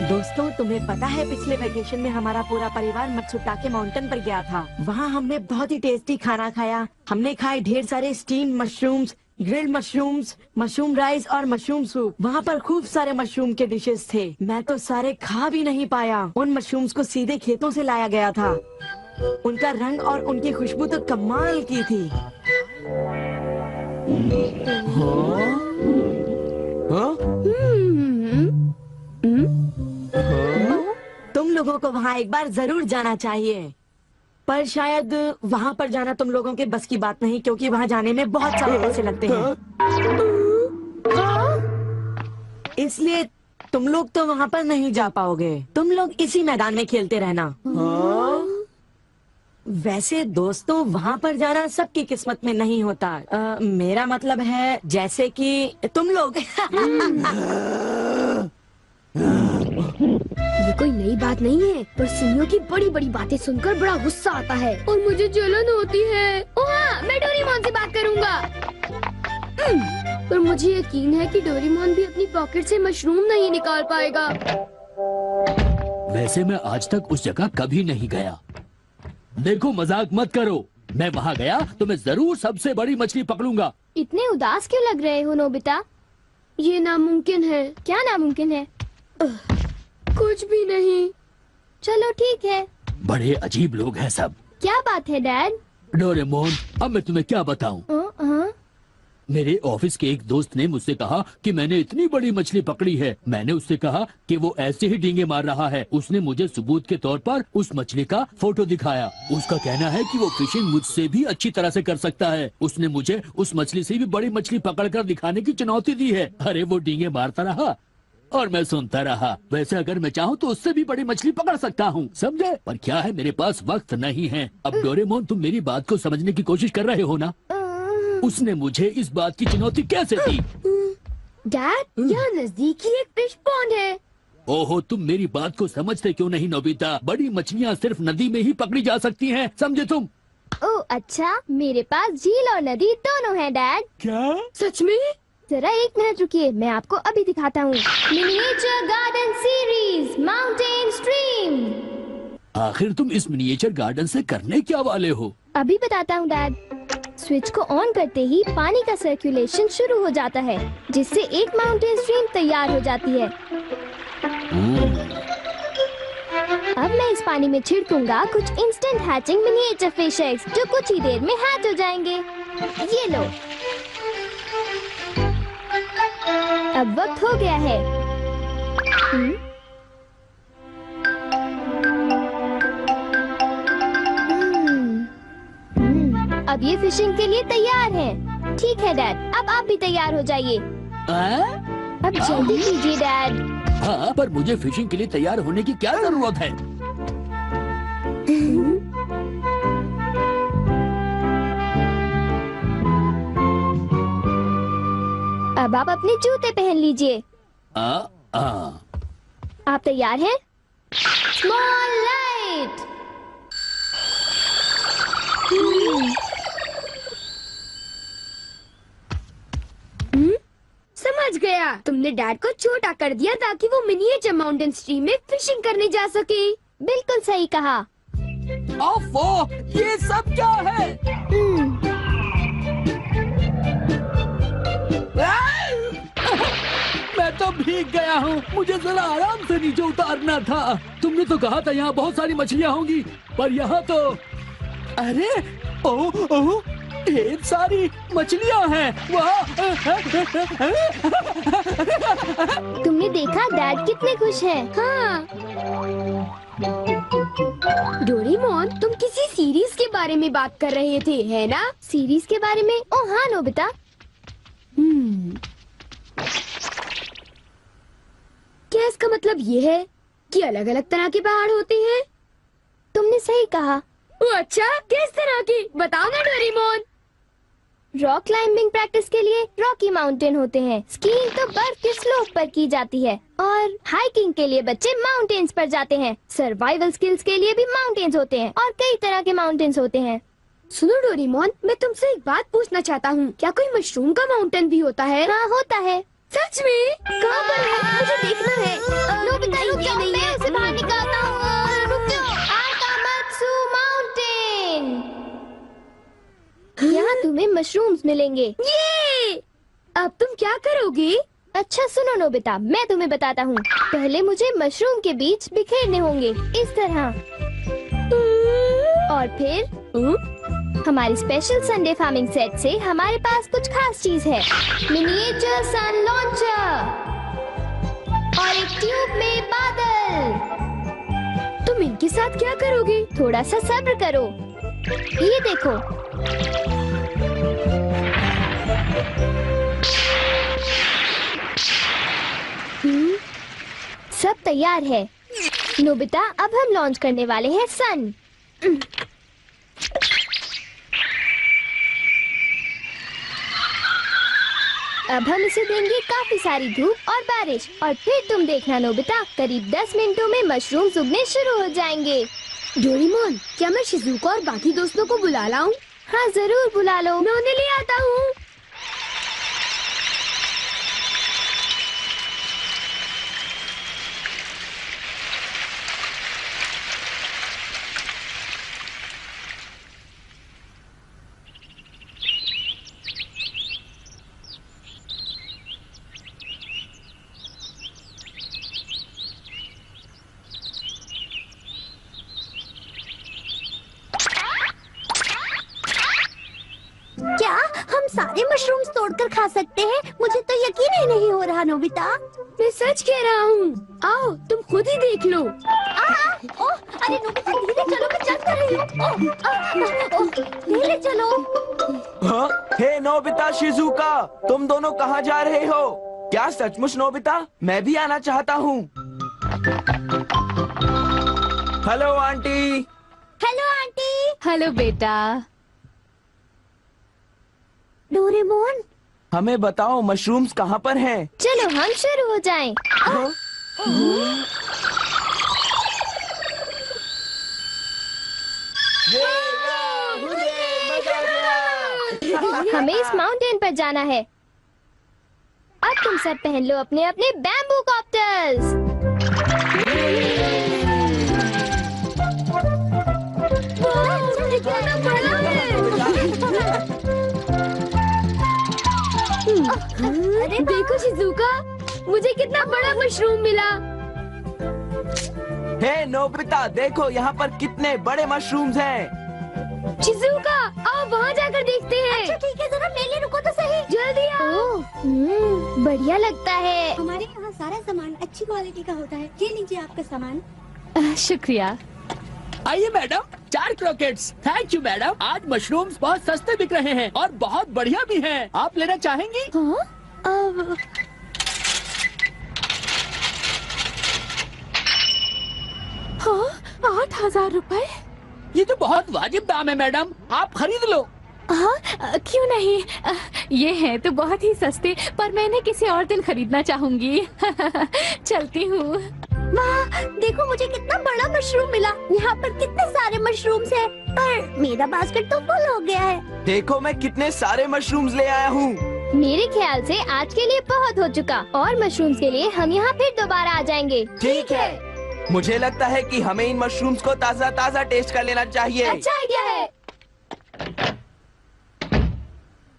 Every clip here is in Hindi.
दोस्तों, तुम्हें पता है पिछले वेकेशन में हमारा पूरा परिवार मत्सुटाके माउंटेन पर गया था। वहाँ हमने बहुत ही टेस्टी खाना खाया। हमने खाए ढेर सारे steam mushrooms, grilled mushrooms, mushroom rice और मशरूम सूप। वहाँ पर खूब सारे मशरूम के डिशेस थे। मैं तो सारे खा भी नहीं पाया। उन मशरूम्स को सीधे खेतों से लाया गया था। उनका रंग और उनकी खुशबू तो कमाल की थी। तुम लोगों को वहाँ एक बार जरूर जाना चाहिए, पर शायद वहाँ पर जाना तुम लोगों के बस की बात नहीं, क्योंकि वहाँ जाने में बहुत सारे पैसे लगते हैं। इसलिए तुम लोग तो वहाँ पर नहीं जा पाओगे। तुम लोग इसी मैदान में खेलते रहना। वैसे दोस्तों, वहाँ पर जाना सबकी किस्मत में नहीं होता। मेरा मतलब है जैसे कि तुम लोग। ये कोई नई बात नहीं है, पर सीनियों की बड़ी बड़ी बातें सुनकर बड़ा गुस्सा आता है और मुझे जलन होती है। ओह हाँ, मैं डोरेमोन से बात करूँगा। पर मुझे यकीन है कि डोरेमोन भी अपनी पॉकेट से मशरूम नहीं निकाल पाएगा। वैसे मैं आज तक उस जगह कभी नहीं गया। देखो, मजाक मत करो। मैं वहाँ गया तो मैं जरूर सबसे बड़ी मछली पकड़ूंगा। इतने उदास क्यों लग रहे हो नोबिता? ये नामुमकिन है। क्या नामुमकिन है? कुछ भी नहीं। चलो ठीक है। बड़े अजीब लोग हैं सब। क्या बात है डैड? डोरेमोन, अब मैं तुम्हें क्या बताऊं? मेरे ऑफिस के एक दोस्त ने मुझसे कहा कि मैंने इतनी बड़ी मछली पकड़ी है। मैंने उससे कहा कि वो ऐसे ही डींगे मार रहा है। उसने मुझे सबूत के तौर पर उस मछली का फोटो दिखाया। उसका कहना है कि वो फिशिंग मुझसे भी अच्छी तरह से कर सकता है। उसने मुझे उस मछली से भी बड़ी मछली पकड़कर दिखाने की चुनौती दी है। अरे वो डींगे मारता रहा और मैं सुनता रहा। वैसे अगर मैं चाहूँ तो उससे भी बड़ी मछली पकड़ सकता हूँ, समझे? पर क्या है, मेरे पास वक्त नहीं है। अब डोरेमोन, तुम मेरी बात को समझने की कोशिश कर रहे हो ना? उसने मुझे इस बात की चुनौती कैसे दी? डैड, यहाँ नजदीक ही एक फिश पॉन्ड है। ओहो, तुम मेरी बात को समझते क्यों नहीं नोबिता? बड़ी मछलियाँ सिर्फ नदी में ही पकड़ी जा सकती हैं, समझे तुम? ओह अच्छा, मेरे पास झील और नदी दोनों हैं डैड। क्या? सच में? जरा एक मिनट रुकिए, मैं आपको अभी दिखाता हूँ। Miniature garden series mountain stream. आखिर तुम इस मिनिएचर गार्डन से करने क्या वाले हो? अभी बताता हूँ डैड। स्विच को ऑन करते ही पानी का सर्कुलेशन शुरू हो जाता है, जिससे एक माउंटेन स्ट्रीम तैयार हो जाती है। अब मैं इस पानी में छिड़कूंगा कुछ instant hatching miniature fish eggs, जो कुछ ही देर में हैच हो जाएंगे। ये लो। अब वक्त हो गया है। अब ये फिशिंग के लिए तैयार हैं। ठीक है डैड, अब आप भी तैयार हो जाइए। अब जल्दी कीजिए डैड। हाँ, पर मुझे फिशिंग के लिए तैयार होने की क्या जरूरत है? अब आप अपने जूते पहन लीजिए। आप तैयार हैं? Small light. समझ गया, तुमने डैड को छोटा कर दिया ताकि वो मिनिएचर माउंटेन स्ट्रीम में फिशिंग करने जा सके। बिल्कुल सही कहा। ओफो, ये सब क्या है? मैं तो भीग गया हूँ। मुझे जरा आराम से नीचे उतारना था। तुमने तो कहा था यहाँ बहुत सारी मछलियाँ होंगी, पर यहाँ तो अरे ओह, ढेर सारी मछलियाँ हैं। तुमने देखा डैड कितने खुश हैं। हाँ। डोरेमोन, तुम किसी सीरीज के बारे में बात कर रहे थे, है ना? सीरीज के बारे में? ओह हाँ नोबिता। क्या इसका मतलब ये है कि अलग अलग तरह के पहाड़ होते हैं? तुमने सही कहा। अच्छा, किस तरह की? बताओ ना डोरेमोन। रॉक क्लाइंबिंग प्रैक्टिस के लिए रॉकी माउंटेन होते हैं। स्कीइंग तो बर्फ के स्लोप पर की जाती है, और हाइकिंग के लिए बच्चे माउंटेन्स पर जाते हैं। सर्वाइवल स्किल्स के लिए भी माउंटेन्स होते हैं, और कई तरह के माउंटेन्स होते हैं। सुनो डोरेमोन, मैं तुमसे एक बात पूछना चाहता हूँ। क्या कोई मशरूम का माउंटेन भी होता है? हाँ होता है। सच में? कहाँ पर है? मुझे देखना है। नोबिता रुक जाओ, मैं उसे बाहर निकालता हूँ। रुक जाओ। आकामात्सु माउंटेन। यहाँ तुम्हें मशरूम्स मिलेंगे। ये! अब तुम क्या करोगी? अच्छा सुनो नोबिता, मैं तुम्हें बताता हूँ। पहले मुझे मशरूम के बीज बिखेरने होंगे, इस तरह। और फिर हमारी स्पेशल संडे फार्मिंग सेट से हमारे पास कुछ खास चीज है। मिनिएचर सन लॉन्चर और एक ट्यूब में बादल। तुम इनके साथ क्या करोगी? थोड़ा सा सब्र करो। ये देखो। सब तैयार है। नोबिता, अब हम लॉन्च करने वाले हैं सन। अब हम इसे देंगे काफी सारी धूप और बारिश, और फिर तुम देखना नोबिता, करीब 10 मिनटों में मशरूम उगने शुरू हो जाएंगे। डोरेमोन, क्या मैं शिजुका और बाकी दोस्तों को बुला लाऊं? हाँ जरूर बुला लो, मैं उन्हें ले आता हूँ। क्या हम सारे मशरूम्स तोड़कर खा सकते हैं? मुझे तो यकीन ही नहीं हो रहा नोबिता। मैं सच कह रहा हूँ। आओ तुम खुद ही देख लो। ओह, अरे नोबिता धीरे चलो, मैं चल कर रही हूँ। धीरे चलो। हाँ? हे नोबिता, शिजुका, तुम दोनों कहाँ जा रहे हो? क्या सचमुच नोबिता? मैं भी आना चाहता हूँ। Hello aunty. Hello aunty. Hello बेटा। डोरेमोन, हमें बताओ मशरूम्स कहाँ पर हैं? चलो हम शुरू हो जाएं। हाँ? हमें इस माउंटेन पर जाना है। अब तुम सब पहन लो अपने अपने बैम्बू कॉप्टर्स। अरे देखो शिजुका, मुझे कितना बड़ा मशरूम मिला। हे नोबिता, देखो यहाँ पर कितने बड़े मशरूम्स हैं। शिजुका, आओ वहाँ जाकर देखते हैं। अच्छा ठीक है, जरा मेले रुको तो सही। जल्दी आओ। बढ़िया लगता है। हमारे यहाँ सारा सामान अच्छी क्वालिटी का होता है। ये लीजिए आपका सामान। शुक्रिया। आइए madam, 4 croquettes. Thank you madam. आज मशरूम्स बहुत सस्ते बिक रहे हैं और बहुत बढ़िया भी हैं। आप लेना चाहेंगी? हाँ? 8,000 रुपए? ये तो बहुत वाजिब दाम है मैडम, आप खरीद लो। हाँ, क्यों नहीं। ये हैं तो बहुत ही सस्ते, पर मैं इन्हें किसी और दिन खरीदना चाहूंगी। चलती हूँ। वाह, देखो मुझे कितना बड़ा मशरूम मिला। यहाँ पर कितने सारे मशरूम्स हैं, पर मेरा बास्केट तो फुल हो गया है। देखो मैं कितने सारे मशरूम्स ले आया हूँ। मेरे ख्याल से आज के लिए बहुत हो चुका, और मशरूम्स के लिए हम यहाँ फिर दोबारा आ जाएंगे। ठीक है। मुझे लगता है कि हमें इन मशरूम्स को ताज़ा ताज़ा टेस्ट कर लेना चाहिए। अच्छा आइडिया है।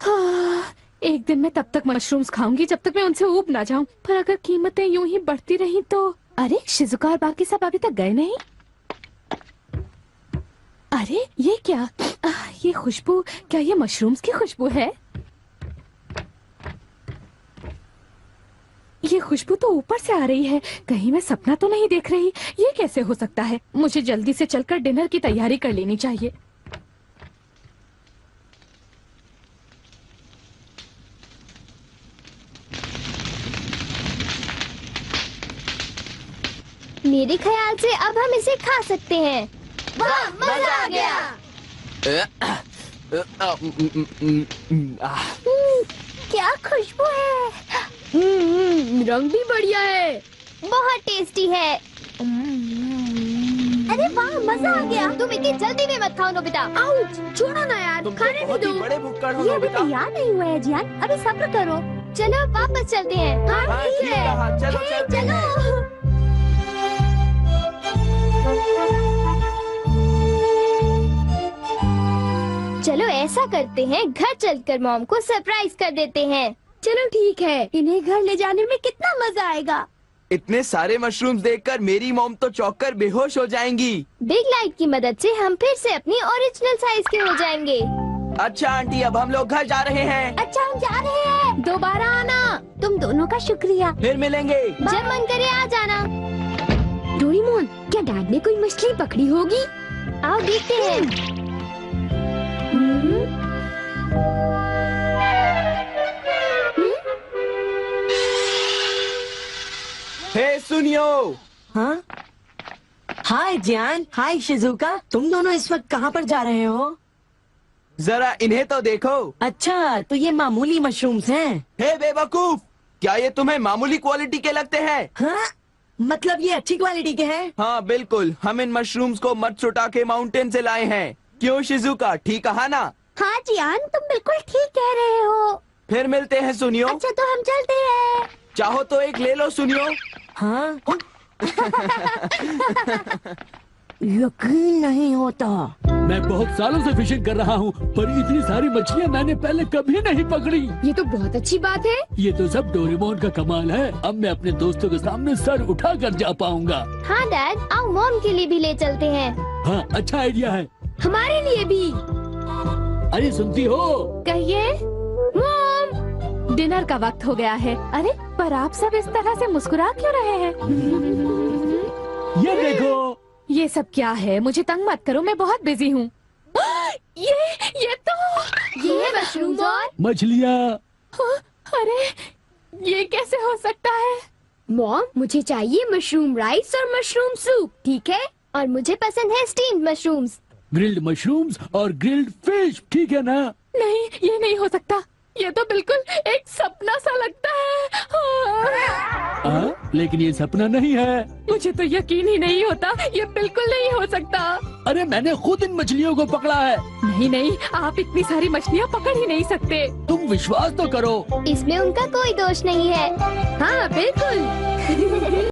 हाँ, एक दिन मैं तब तक मशरूम्स खाऊंगी जब तक मैं उनसे ऊब ना जाऊं। पर अगर कीमतें यूं ही बढ़ती रही तो। अरे शिजुका और बाकी सब अभी तक गए नहीं। अरे ये क्या? ये खुशबू, क्या ये मशरूम्स की खुशबू है? ये खुशबू तो ऊपर से आ रही है। कहीं मैं सपना तो नहीं देख रही। ये कैसे हो सकता है? मुझे जल्दी से चलकर डिनर की तैयारी कर लेनी चाहिए। मेरे ख्याल से अब हम इसे खा सकते हैं। वाह, मजा आ गया। क्या खुशबू है। रंग भी बढ़िया है। बहुत टेस्टी है। अरे वाह, मजा आ गया। तुम इतनी जल्दी में मत खाओ नोबिता। आउच, छोड़ो ना यार, तुम तो खाने भी बहुत दो। ही बड़े भुक्कड़ हो ये अभी नोबिता। तैयार नहीं हुआ है जियान, अभी सब्र करो। चलो अब वापस चलते हैं। हाँ, ठीक है, हाँ, चलो हे, चलते हैं। चलो ऐसा करते हैं, घर चलकर मॉम को सरप्राइज कर देते हैं। चलो ठीक है, इन्हें घर ले जाने में कितना मजा आएगा। इतने सारे मशरूम्स देखकर मेरी मॉम तो चौंक कर बेहोश हो जाएंगी। बिग लाइट की मदद से हम फिर से अपनी ओरिजिनल साइज के हो जाएंगे। अच्छा आंटी, अब हम लोग घर जा रहे हैं। अच्छा हम जा रहे हैं। दोबारा आना। तुम दोनों का शुक्रिया। फिर मिलेंगे। जब मन करे आ जाना। डोरेमोन, क्या डैड ने कोई मछली पकड़ी होगी? आओ देखते हैं। हे सुनियो, हाँ हाय जियान, हाय शिजुका, तुम दोनों इस वक्त कहाँ पर जा रहे हो? जरा इन्हें तो देखो। अच्छा, तो ये मामूली मशरूम्स हैं। हे बेवकूफ, क्या ये तुम्हें मामूली क्वालिटी के लगते हैं? हाँ, मतलब ये अच्छी क्वालिटी के हैं? हाँ बिल्कुल, हम इन मशरूम्स को मत्सुटाके माउंटेन से लाए हैं। क्यों शिजुका, ठीक कहा ना? हाँ जियान, तुम बिल्कुल ठीक कह रहे हो। फिर मिलते हैं सुनियो। अच्छा तो हम चलते हैं। चाहो तो एक ले लो सुनियो। हाँ यकीन नहीं होता। मैं बहुत सालों से फिशिंग कर रहा हूँ, पर इतनी सारी मछलियाँ मैंने पहले कभी नहीं पकड़ी। ये तो बहुत अच्छी बात है। ये तो सब डोरेमोन का कमाल है। अब मैं अपने दोस्तों के सामने सर उठा कर जा पाऊंगा। हाँ डैड, आओ मॉम के लिए भी ले चलते हैं। हाँ, अच्छा आइडिया है। हमारे लिए भी। अरे सुनती हो? कहिए। मॉम, डिनर का वक्त हो गया है। अरे पर आप सब इस तरह से मुस्कुरा क्यों रहे हैं? ये देखो। ये सब क्या है? मुझे तंग मत करो, मैं बहुत बिजी हूँ। ये तो ये है मशरूम और मछलियाँ। अरे ये कैसे हो सकता है? मॉम, मुझे चाहिए मशरूम राइस और मशरूम सूप, ठीक है? और मुझे पसंद है स्टीम्ड मशरूम्स। ग्रिल्ड मशरूम्स और ग्रिल्ड फिश, ठीक है ना? नहीं, ये नहीं हो सकता। ये तो बिल्कुल एक सपना सा लगता है। लेकिन ये सपना नहीं है। मुझे तो यकीन ही नहीं होता, ये बिल्कुल नहीं हो सकता। अरे मैंने खुद इन मछलियों को पकड़ा है। नहीं नहीं, आप इतनी सारी मछलियाँ पकड़ ही नहीं सकते। तुम विश्वास तो करो। इसमें उनका कोई दोष नहीं है। हाँ बिल्कुल।